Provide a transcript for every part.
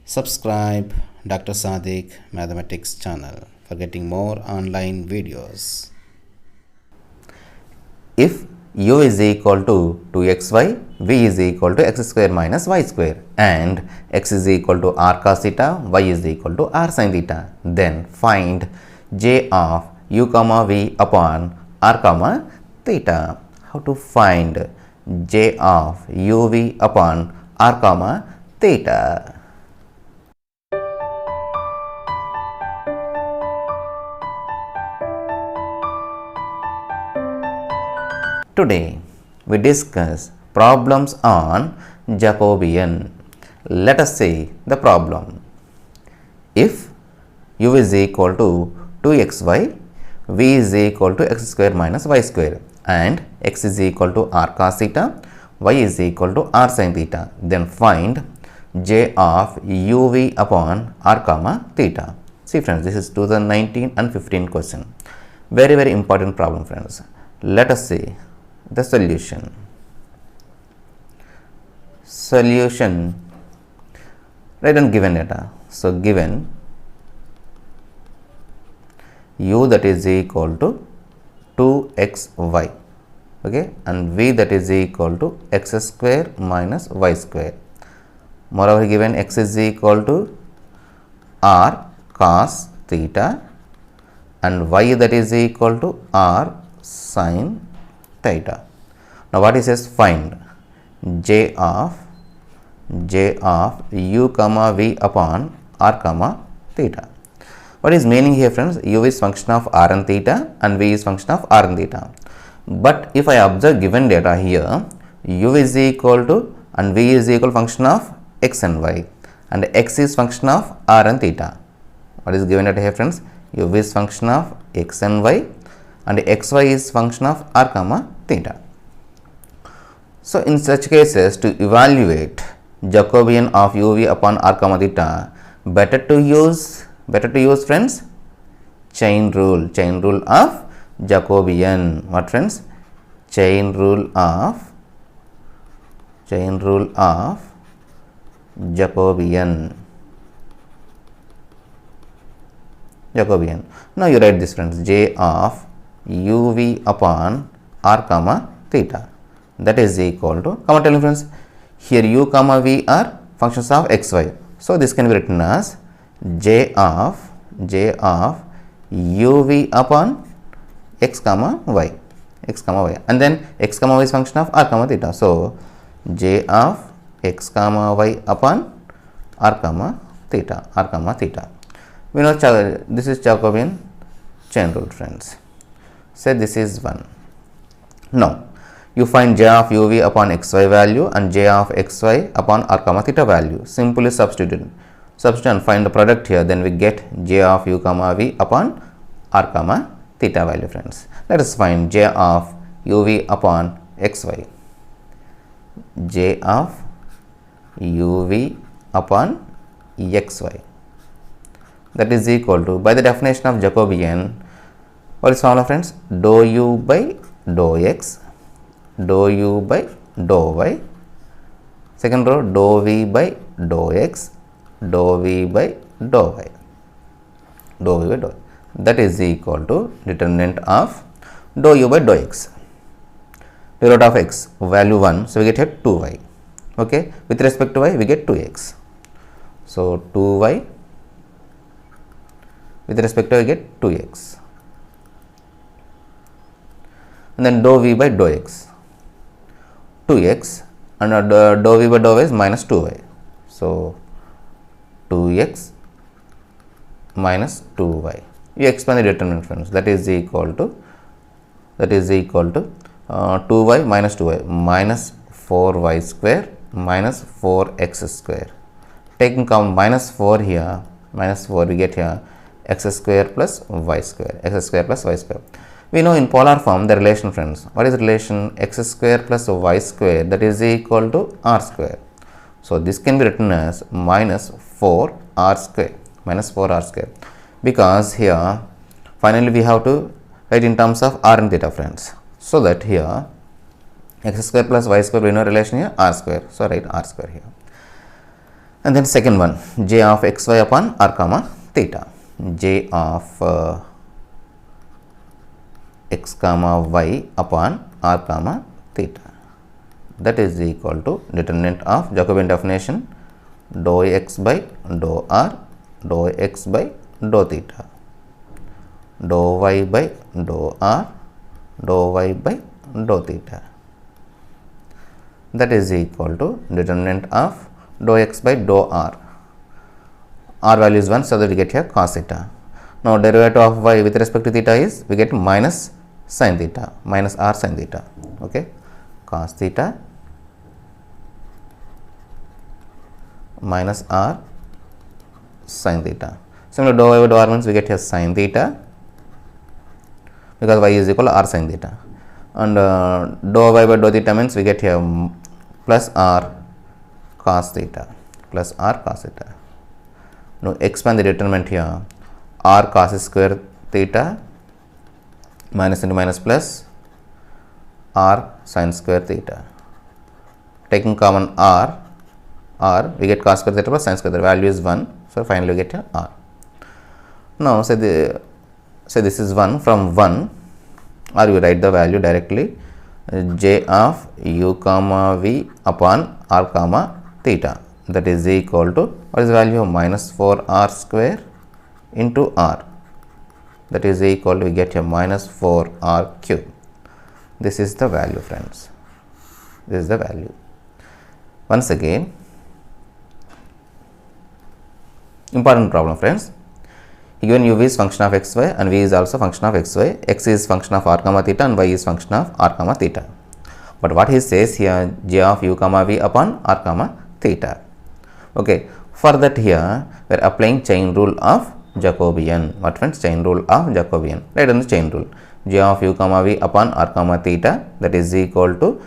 Subscribe Dr. Sadik Mathematics channel for getting more online videos. If u is equal to 2xy, v is equal to x square minus y square and x is equal to r cos theta, y is equal to r sin theta, then find j of u comma v upon r comma theta. How to find j of uv upon r comma theta? Today we discuss problems on Jacobian. Let us see the problem. If u is equal to 2xy, v is equal to x square minus y square and x is equal to r cos theta, y is equal to r sin theta, then find j of uv upon r comma theta. See friends, this is 2019 and 15 question. Very important problem friends. Let us see the solution. Write down given data. So given u that is equal to 2xy, okay, and v that is equal to x square minus y square. Moreover, given x is equal to r cos theta and y that is equal to r sin theta. Now what it says, find j of u comma v upon r comma theta. What is meaning here friends? U is function of r and theta and v is function of r and theta. But if I observe given data here, u is equal to and v is equal function of x and y and x is function of r and theta. What is given data here friends? U is function of x and y and xy is function of r comma theta. So in such cases, to evaluate Jacobian of uv upon r comma theta, better to use friends chain rule of Jacobian. What friends? Chain rule of Jacobian. Now you write this friends, j of uv upon r comma theta, that is equal to, come on tell me friends, here u comma v are functions of xy, so this can be written as j of uv upon x comma y, and then x comma y is function of r comma theta, so j of x comma y upon r comma theta. We know this is Jacobian chain rule friends. Say this is 1. Now you find j of uv upon xy value and j of xy upon r comma theta value. Simply substitute and find the product here, then we get j of u comma v upon r comma theta value friends. Let us find j of uv upon xy. J of uv upon xy, that is equal to, by the definition of Jacobian, what is formula friends? Dou u by dou x, dou u by dou y, second row dou v by dou x, dou v by dou y, that is equal to determinant of dou u by dou x. Derivative of x value 1, so we get here 2y, okay, with respect to y we get 2x, so 2y with respect to y get 2x, and then dou v by dou x, 2x, and dou v by dou y is minus 2y, so 2x minus 2y. You expand the determinant friends, that is equal to 2y minus 2y minus 4y square minus 4x square. Taking common minus 4 here, minus 4 we get here x square plus y square, We know in polar form the relation friends. What is the relation? X square plus y square, that is equal to r square. So this can be written as minus 4r square, because here finally we have to write in terms of r and theta friends. So that here x square plus y square, we know relation here r square, so write r square here. And then second one, j of xy upon r comma theta. J of x comma y upon r comma theta, that is equal to determinant of Jacobian definition dou x by dou r, dou x by dou theta, dou y by dou r, dou y by dou theta, that is equal to determinant of dou x by dou r. R value is 1, so that we get here cos theta. Now derivative of y with respect to theta is, we get minus sin theta, minus r sin theta. Okay, cos theta minus r sin theta. Similarly, dou y by dou r means we get here sin theta, because y is equal to r sin theta, and dou y by dou theta means we get here plus r cos theta, plus r cos theta. Now expand the determinant here, r cos square theta minus into minus plus r sin square theta. Taking common r, we get cos square theta plus sin square theta, value is 1, so finally we get here r. Now say this is 1, from 1 or you write the value directly, j of u comma v upon r comma theta, that is equal to, what is the value of minus 4r square into r, that is equal to, we get here minus 4r cube. This is the value, friends, this is the value. Once again, important problem, friends. Given u is function of xy and v is also function of xy, x is function of r comma theta and y is function of r comma theta. But what he says here, j of u comma v upon r comma theta. Okay, for that here we are applying chain rule of Jacobian. What friends? Chain rule of Jacobian. Write on the chain rule, j of u comma v upon r comma theta, that is equal to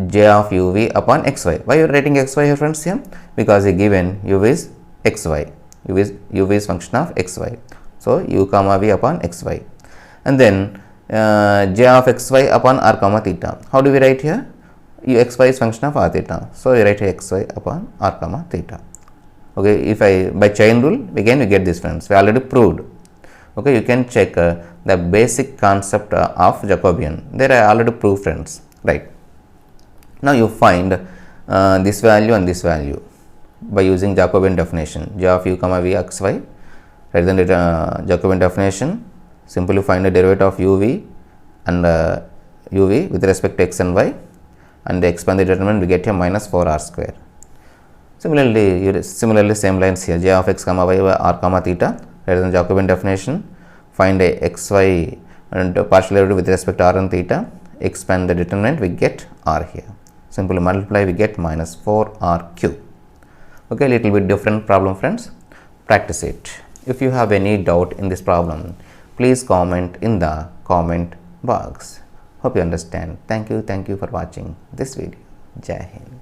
j of u v upon xy. Why you are writing xy here, friends, here? Because he given u is xy, u is function of xy. So u comma v upon xy, and then j of xy upon r comma theta. How do we write here? Xy is function of r theta, so we write here xy upon r comma theta. Okay, if I by chain rule again we get this, friends, we already proved. Okay, you can check the basic concept of Jacobian, there I already proved, friends, right? Now you find this value and this value by using Jacobian definition, j of u comma v xy. Write the Jacobian definition, simply find the derivative of uv and uv with respect to x and y, and expand the determinant, we get here minus 4r square. Similarly same lines here, j of x comma y by r comma theta. Write the Jacobian definition, find a xy and partial derivative with respect to r and theta, expand the determinant, we get r here. Simply multiply, we get minus 4r cube. Okay, little bit different problem, friends. Practice it. If you have any doubt in this problem, please comment in the comment box. Hope you understand. Thank you for watching this video. Jai Hind.